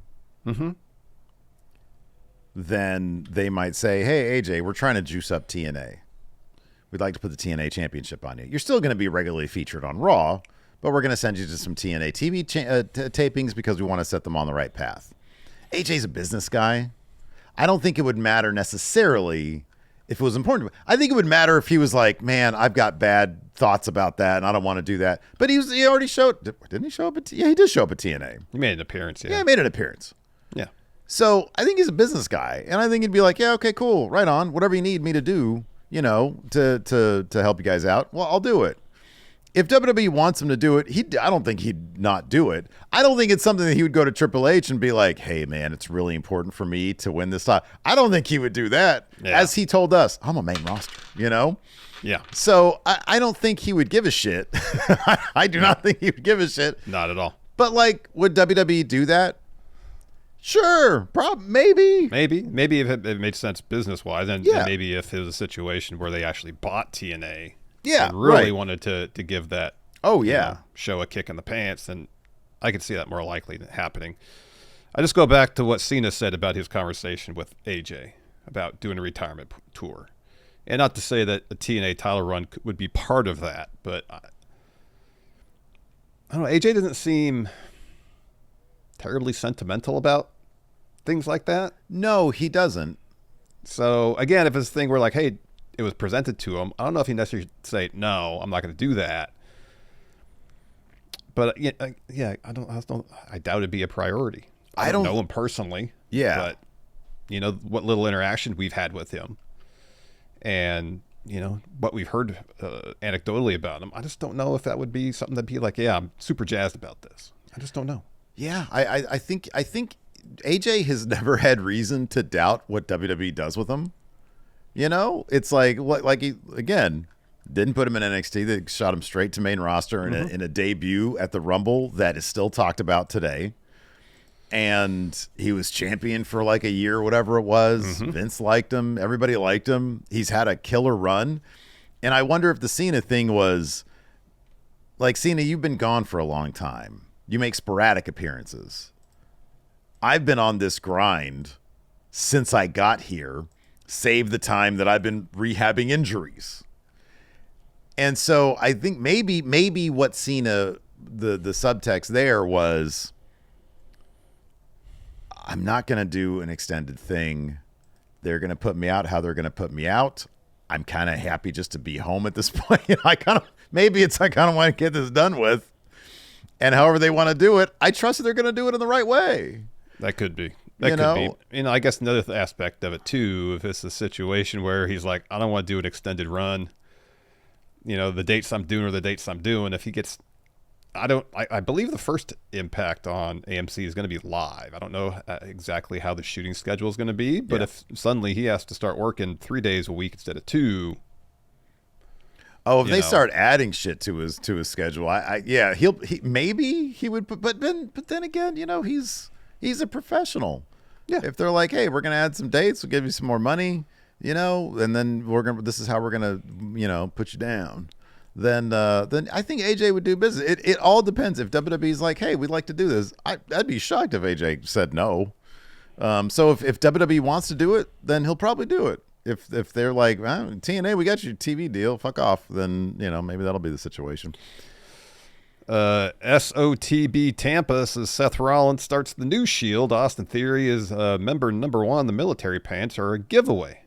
then they might say, hey, AJ, we're trying to juice up TNA. We'd like to put the TNA championship on you. You're still going to be regularly featured on Raw, but we're going to send you to some TNA TV tapings because we want to set them on the right path. AJ's a business guy. I don't think it would matter necessarily if it was important. I think it would matter if he was like, man, I've got bad thoughts about that and I don't want to do that. But he already showed, didn't he show up at, yeah, he did show up at TNA. He made an appearance, yeah. Yeah, he made an appearance. Yeah. So I think he's a business guy. And I think he'd be like, yeah, okay, cool, right on. Whatever you need me to do, to help you guys out, well, I'll do it. If WWE wants him to do it, I don't think he'd not do it. I don't think it's something that he would go to Triple H and be like, hey, man, it's really important for me to win this time. I don't think he would do that. Yeah. As he told us, I'm a main roster, Yeah. So I don't think he would give a shit. I do not think he would give a shit. Not at all. But, would WWE do that? Sure, maybe. Maybe if it made sense business-wise, and maybe if it was a situation where they actually bought TNA and really wanted to give that show a kick in the pants, then I could see that more likely happening. I just go back to what Cena said about his conversation with AJ about doing a retirement tour. And not to say that a TNA title run would be part of that, but I don't know, AJ doesn't seem terribly sentimental about things like that. No, he doesn't. So again, if it's a thing where hey, it was presented to him, I don't know if he necessarily say, no, I'm not going to do that. But I doubt it'd be a priority. I don't know him personally. Yeah. But what little interaction we've had with him and what we've heard anecdotally about him, I just don't know if that would be something that'd be like, yeah, I'm super jazzed about this. I just don't know. Yeah, I think AJ has never had reason to doubt what WWE does with him. It's he again didn't put him in NXT. They shot him straight to main roster in a debut at the Rumble that is still talked about today. and he was champion for like a year, whatever it was. Vince liked him. Everybody liked him. He's had a killer run. And I wonder if the Cena thing was like, Cena, you've been gone for a long time. You make sporadic appearances. I've been on this grind since I got here, save the time that I've been rehabbing injuries. And so I think maybe what Cena, the subtext there was, I'm not going to do an extended thing. They're going to put me out how they're going to put me out. I'm kind of happy just to be home at this point. I kind of want to get this done with. And however they want to do it, I trust that they're going to do it in the right way. That could be. That could be. I guess another aspect of it too, if it's a situation where he's like, I don't want to do an extended run. The dates I'm doing are the dates I'm doing. If he gets, I believe the first Impact on AMC is going to be live. I don't know exactly how the shooting schedule is going to be, but if suddenly he has to start working 3 days a week instead of 2. Oh, if they start adding shit to his schedule, he maybe he would, but then again, he's a professional. Yeah. If they're like, hey, we're going to add some dates, we'll give you some more money, and then this is how we're going to, put you down. Then I think AJ would do business. It all depends. If WWE's like, hey, we'd like to do this, I'd be shocked if AJ said no. So if WWE wants to do it, then he'll probably do it. If they're like, TNA, we got your TV deal, fuck off, then maybe that'll be the situation. SOTB Tampa says Seth Rollins starts the new Shield. Austin Theory is member number 1. The military pants are a giveaway.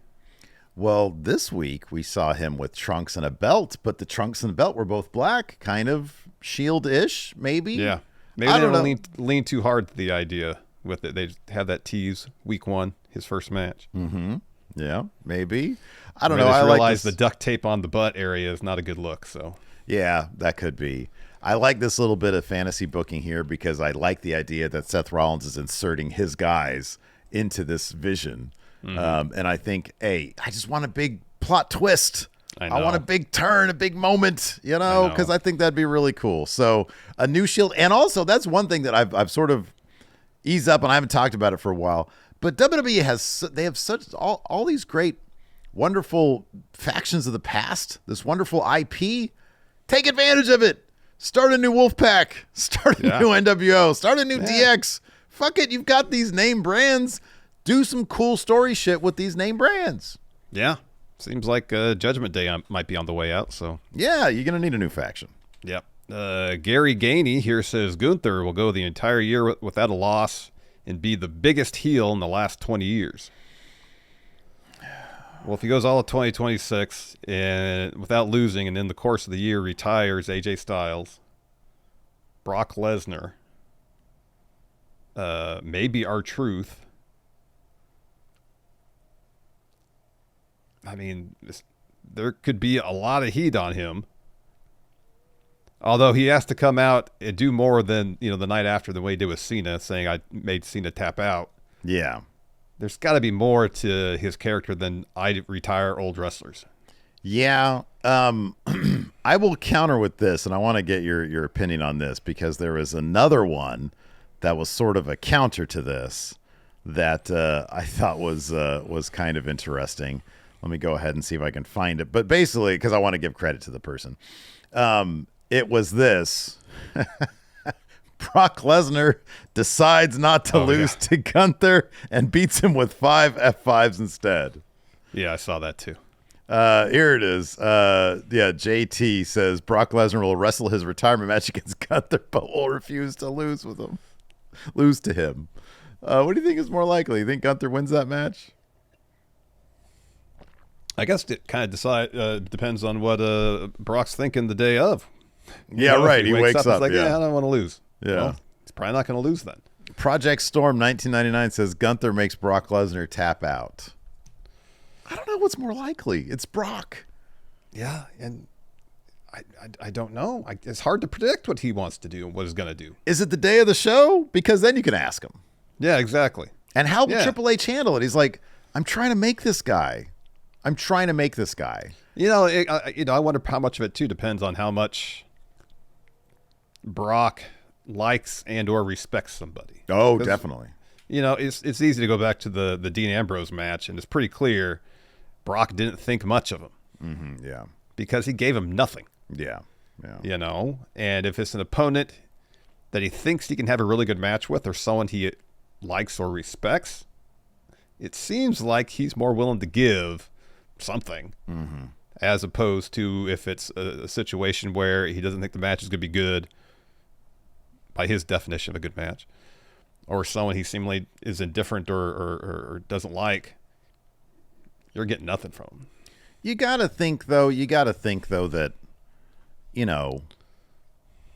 Well, this week we saw him with trunks and a belt, but the trunks and the belt were both black, kind of Shield-ish, maybe. Yeah, maybe they don't lean too hard to the idea with it. They have that tease week 1, his first match. Mm-hmm. Yeah, maybe. I don't know. I realize the duct tape on the butt area is not a good look. So yeah, that could be. I like this little bit of fantasy booking here because I like the idea that Seth Rollins is inserting his guys into this vision. And I think, hey, I just want a big plot twist. I want a big turn, a big moment, because I think that'd be really cool. So a new Shield. And also, that's one thing that I've sort of eased up, and I haven't talked about it for a while. But WWE they have such all these great, wonderful factions of the past, this wonderful IP. Take advantage of it. Start a new Wolfpack. Start a new NWO. Start a new DX. Fuck it. You've got these name brands. Do some cool story shit with these name brands. Yeah. Seems like Judgment Day might be on the way out. So yeah, you're going to need a new faction. Yep. Gary Gainey here says Gunther will go the entire year without a loss and be the biggest heel in the last 20 years. Well, if he goes all of 2026 and without losing, and in the course of the year retires AJ Styles, Brock Lesnar, maybe R-Truth. I mean, there could be a lot of heat on him. Although he has to come out and do more than, the night after the way he did with Cena, saying I made Cena tap out. Yeah. There's got to be more to his character than I retire old wrestlers. Yeah. I will counter with this, and I want to get your opinion on this, because there is another one that was sort of a counter to this that I thought was kind of interesting. Let me go ahead and see if I can find it. But basically, because I want to give credit to the person, it was this. Brock Lesnar decides not to lose to Gunther and beats him with 5 F5s instead. Yeah, I saw that too. Here it is. JT says Brock Lesnar will wrestle his retirement match against Gunther, but will refuse to lose to him. What do you think is more likely? You think Gunther wins that match? I guess it kind of depends on what Brock's thinking the day of. Yeah, right. He wakes up. He's like, I don't want to lose. Yeah. Well, he's probably not going to lose then. Project Storm 1999 says Gunther makes Brock Lesnar tap out. I don't know what's more likely. It's Brock. Yeah, and I don't know. It's hard to predict what he wants to do and what he's going to do. Is it the day of the show? Because then you can ask him. Yeah, exactly. And how will Triple H handle it? He's like, I'm trying to make this guy. I wonder how much of it too depends on how much Brock likes and or respects somebody. Oh, definitely. It's easy to go back to the Dean Ambrose match, and it's pretty clear Brock didn't think much of him. Mm-hmm, yeah. Because he gave him nothing. Yeah. Yeah. And if it's an opponent that he thinks he can have a really good match with or someone he likes or respects, it seems like he's more willing to give something as opposed to if it's a situation where he doesn't think the match is going to be good by his definition of a good match, or someone he seemingly is indifferent or doesn't like. You're getting nothing from him. You got to think, though, that,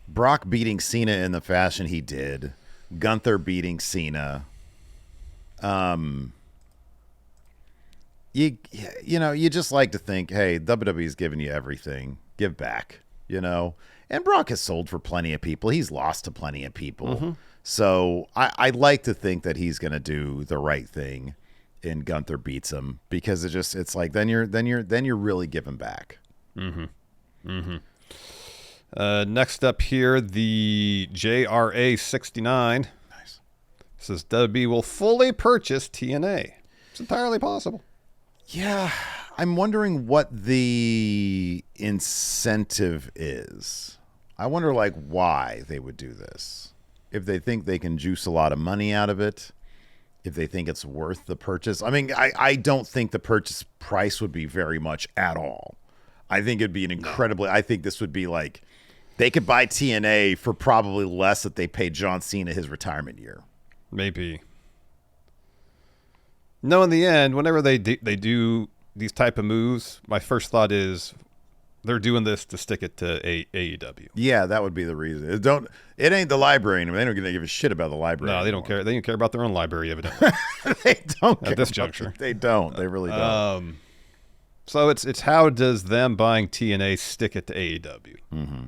Brock beating Cena in the fashion he did, Gunther beating Cena, you just like to think, hey, WWE's giving you everything. Give back, And Brock has sold for plenty of people. He's lost to plenty of people. Mm-hmm. So I like to think that he's going to do the right thing and Gunther beats him, because it's like then you're really giving back. Mm-hmm. Mm-hmm. Next up here, the JRA 69 says WWE will fully purchase TNA. It's entirely possible. Yeah, I'm wondering what the incentive is. I wonder why they would do this. If they think they can juice a lot of money out of it, if they think it's worth the purchase. I mean, I don't think the purchase price would be very much at all. I think it'd be I think this would be they could buy TNA for probably less that they paid John Cena his retirement year. Maybe. No, in the end, whenever they do these type of moves, my first thought is they're doing this to stick it to AEW. Yeah, that would be the reason. It ain't the library anymore. They don't give a shit about the library. No, they anymore. don't care. They don't care about their own library, evidently. They don't at this juncture. They don't. They really don't. So it's how does them buying TNA stick it to AEW? Mm-hmm.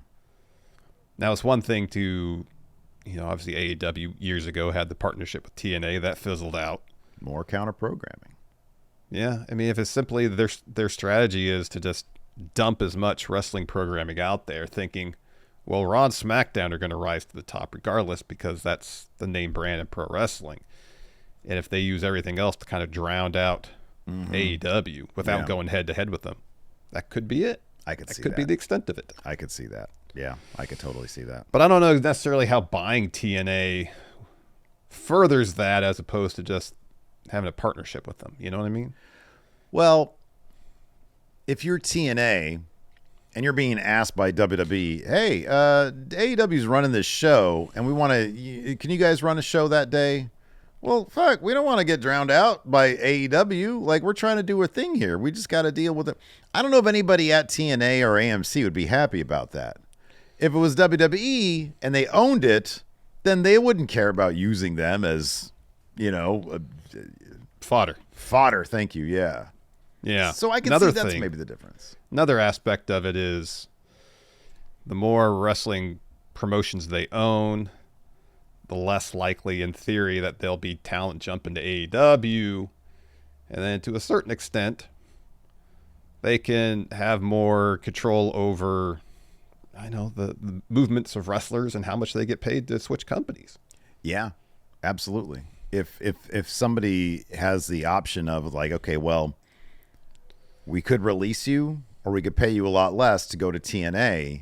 Now, it's one thing to, obviously AEW years ago had the partnership with TNA. That fizzled out. More counter programming. Yeah, I mean, if it's simply their strategy is to just dump as much wrestling programming out there, thinking, well, Raw and SmackDown are going to rise to the top regardless because that's the name brand in pro wrestling. And if they use everything else to kind of drown out AEW without going head to head with them, that could be it. That could be the extent of it. I could see that. Yeah, I could totally see that. But I don't know necessarily how buying TNA furthers that as opposed to just having a partnership with them. You know what I mean? Well, if you're TNA and you're being asked by WWE, hey, AEW's running this show and we want to, can you guys run a show that day? Well, fuck, we don't want to get drowned out by AEW. We're trying to do a thing here. We just got to deal with it. I don't know if anybody at TNA or AMC would be happy about that. If it was WWE and they owned it, then they wouldn't care about using them as, fodder. Fodder, thank you, yeah. Yeah. So I can see that's maybe the difference. Another aspect of it is the more wrestling promotions they own, the less likely, in theory, that there'll be talent jumping to AEW. And then to a certain extent, they can have more control over, the movements of wrestlers and how much they get paid to switch companies. Yeah, absolutely. If somebody has the option of okay, well, we could release you or we could pay you a lot less to go to TNA,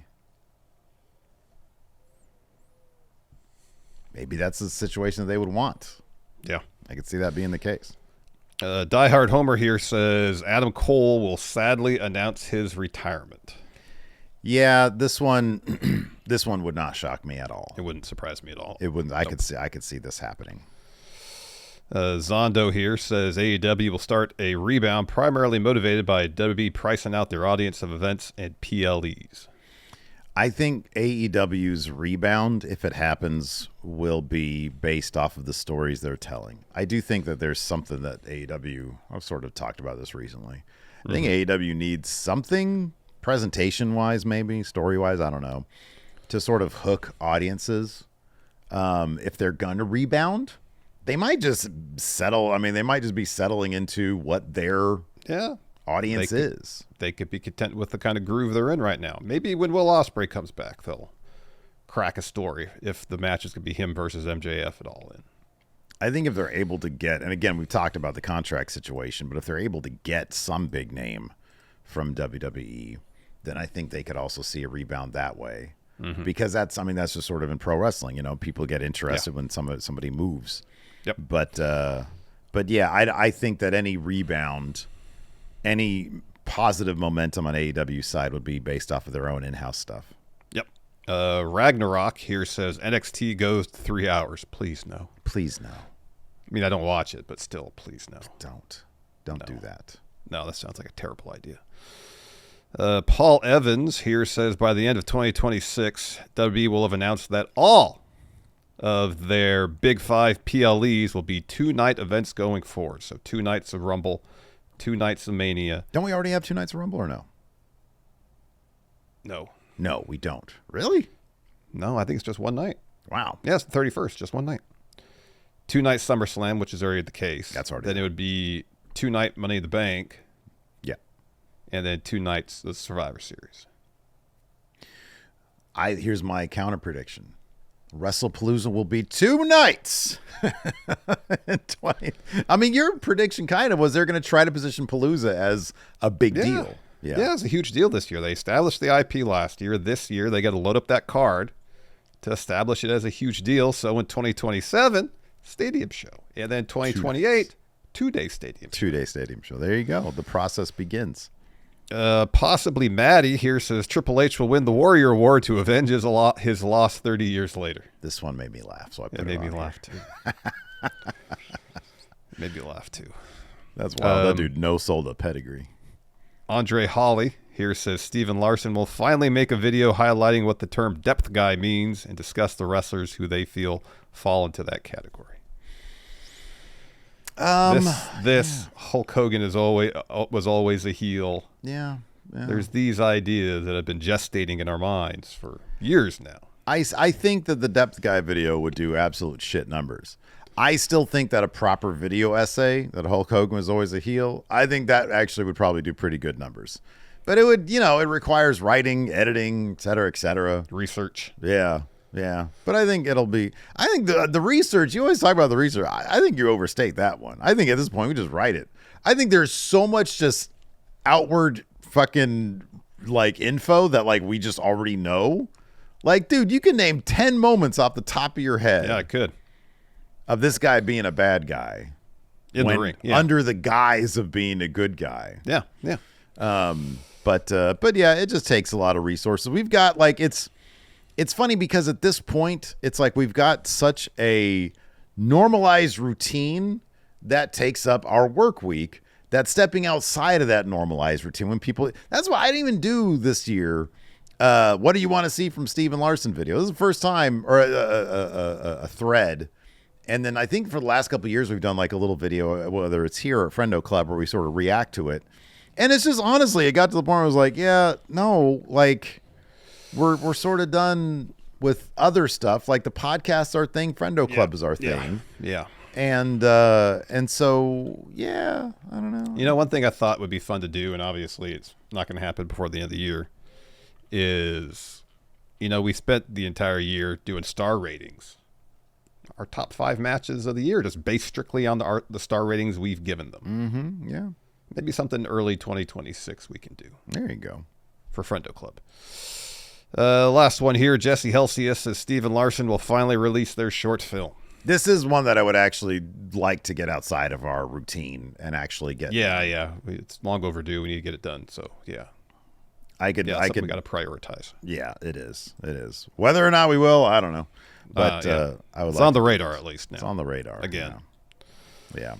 maybe that's the situation that they would want. Yeah. I could see that being the case. Diehard Homer here says Adam Cole will sadly announce his retirement. Yeah, this one would not shock me at all. It wouldn't surprise me at all. It wouldn't. I could see this happening. Zondo here says AEW will start a rebound primarily motivated by WWE pricing out their audience of events and PLEs. I think AEW's rebound, if it happens, will be based off of the stories they're telling. I do think that there's something that AEW, I've sort of talked about this recently. I think AEW needs something presentation-wise, maybe, story-wise, I don't know, to sort of hook audiences. If they're going to rebound, they might just settle. I mean, they might just be settling into what their audience is. They could be content with the kind of groove they're in right now. Maybe when Will Ospreay comes back, they'll crack a story if the match is going to be him versus MJF at All In. I think if they're able to get, and again, we've talked about the contract situation, but if they're able to get some big name from WWE, then I think they could also see a rebound that way. Because that's just sort of in pro wrestling. People get interested when somebody moves. Yep. But yeah, I think that any rebound, any positive momentum on AEW's side would be based off of their own in-house stuff. Yep. Ragnarok here says NXT goes to 3 hours. Please no. Please no. I mean, I don't watch it, but still, please no. Don't do that. No, that sounds like a terrible idea. Paul Evans here says by the end of 2026, WWE will have announced that all of their Big 5 PLEs will be 2-night events going forward. So 2 nights of Rumble, 2 nights of Mania. Don't we already have 2 nights of Rumble or no? No. No, we don't. Really? No, I think it's just 1 night. Wow. Yeah, it's the 31st, just 1 night. 2 nights SummerSlam, which is already the case. That's already. Then it would be 2 night Money in the Bank. Yeah. And then 2 nights the Survivor Series. Here's my counter prediction. WrestlePalooza will be 2 nights. Your prediction kind of was they're going to try to position Palooza as a big deal. Yeah, it's a huge deal this year. They established the IP last year. This year, they got to load up that card to establish it as a huge deal. So in 2027, stadium show. And then 2028, 2-day stadium show. 2-day stadium show. There you go. The process begins. Possibly Maddie here says Triple H will win the Warrior Award to avenge his loss 30 years later. This one made me laugh, so I put it made on me here. laugh too. Made me laugh too. That's wild. That dude no-sold the pedigree. Andre Hawley here says Steven Larson will finally make a video highlighting what the term depth guy means and discuss the wrestlers who they feel fall into that category. This Hulk Hogan was always a heel. Yeah. There's these ideas that have been gestating in our minds for years now. I think that the depth guy video would do absolute shit numbers. I still think that a proper video essay that Hulk Hogan was always a heel, I think that actually would probably do pretty good numbers. But it would, it requires writing, editing, et cetera, research. Yeah. But I think the research, you always talk about the research. I think you overstate that one. I think at this point we just write it. I think there's so much just outward fucking info that we just already know. Dude, you can name 10 moments off the top of your head. Yeah, I could. Of this guy being a bad guy. In the ring. Yeah. Under the guise of being a good guy. Yeah. But yeah, it just takes a lot of resources. We've got it's funny because at this point, it's we've got such a normalized routine that takes up our work week that stepping outside of that normalized routine that's why I didn't even do this year. What do you want to see from Steven Larson video? This is the first time, or a thread. And then I think for the last couple of years, we've done a little video, whether it's here or at Friendo Club, where we sort of react to it. And it's just, honestly, it got to the point where I was we're sort of done with other stuff. The podcast's our thing. Friendo Club is our thing. Yeah. And so, yeah, I don't know. One thing I thought would be fun to do, and obviously it's not going to happen before the end of the year, is, we spent the entire year doing star ratings. Our top 5 matches of the year, just based strictly on the star ratings we've given them. Mm-hmm, yeah. Maybe something early 2026 we can do. There you go. For Friendo Club. Last one here. Jesse Helsius says Steven Larson will finally release their short film. This is one that I would actually like to get outside of our routine and actually get. Yeah. It's long overdue. We need to get it done. So, yeah. We got to prioritize. Yeah, it is. Whether or not we will, I don't know. But I would. It's on the radar at least now. It's on the radar again. Yeah.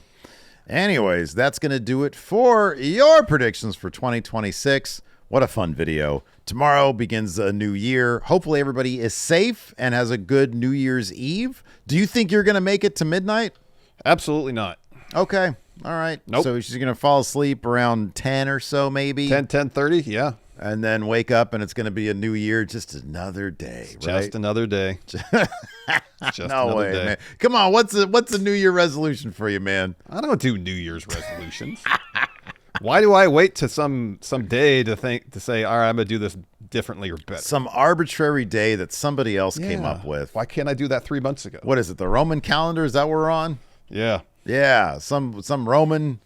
Anyways, that's going to do it for your predictions for 2026. What a fun video. Tomorrow begins a new year. Hopefully everybody is safe and has a good New Year's Eve. Do you think you're going to make it to midnight? Absolutely not. Okay. All right. Nope. So she's going to fall asleep around 10 or so maybe. 10:30, yeah. And then wake up and it's going to be a new year, just another day, right? Just another day. No way, day. Man. Come on, what's a New Year resolution for you, man? I don't do New Year's resolutions. Why do I wait to some day to say, all right, I'm gonna do this differently or better. Some arbitrary day that somebody else came up with. Why can't I do that 3 months ago? What is it? The Roman calendar? Is that what we're on? Yeah. Yeah. Some Roman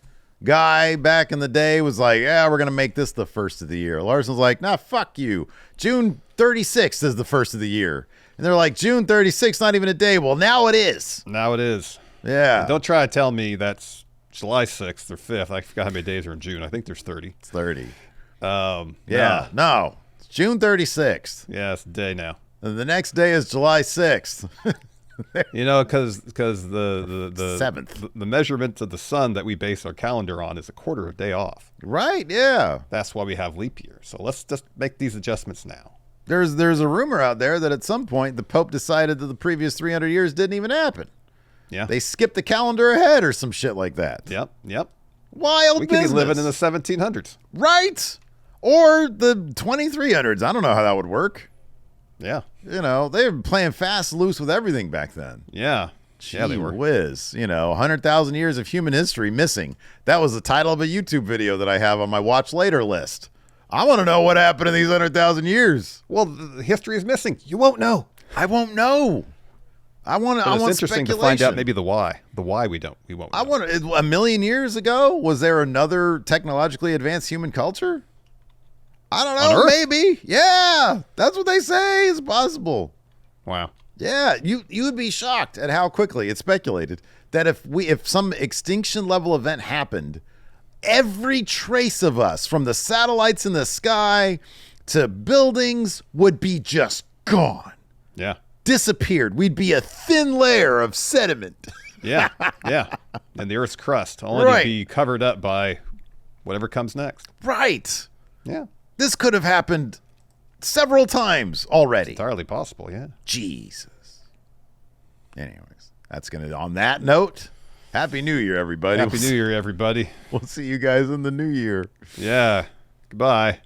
guy back in the day was like, yeah, we're going to make this the first of the year. Larson's like, nah, fuck you. June 36th is the first of the year. And they're like, June 36th, not even a day. Well, now it is. Now it is. Yeah. And don't try to tell me that's July 6th or 5th. I forgot how many days are in June. I think there's 30. It's 30. Yeah. No. It's June 36th. Yeah, it's a day now. And the next day is July 6th. You know, because the 7th. the measurement of the sun that we base our calendar on is a quarter of a day off. Right, yeah. That's why we have leap year. So let's just make these adjustments now. There's a rumor out there that at some point the Pope decided that the previous 300 years didn't even happen. Yeah. They skipped the calendar ahead or some shit like that. Yep. Wild We could business. be living in the 1700s. Right? Or the 2300s. I don't know how that would work. Yeah. You know, they were playing fast loose with everything back then. Yeah. Yeah, they Gee were. whiz. 100,000 years of human history missing. That was the title of a YouTube video that I have on my watch later list. I want to know what happened in these 100,000 years. Well, the history is missing. You won't know. I won't know. I want But it's interesting to find out speculation. maybe the why. The why we won't know. I want a million years ago. Was there another technologically advanced human culture? I don't know. On Earth? Maybe. Yeah, that's what they say is possible. Wow. Yeah, you would be shocked at how quickly it's speculated that if some extinction level event happened, every trace of us, from the satellites in the sky to buildings, would be just gone, Yeah. disappeared. We'd be a thin layer of sediment. Yeah. Yeah. And the Earth's crust only Right. to be covered up by whatever comes next. Right. Yeah. This could have happened several times already. Entirely possible. Yeah. Jesus. Anyways, that's gonna. On that note, Happy New Year, everybody. Happy New Year, everybody. We'll see you guys in the new year. Yeah. Goodbye.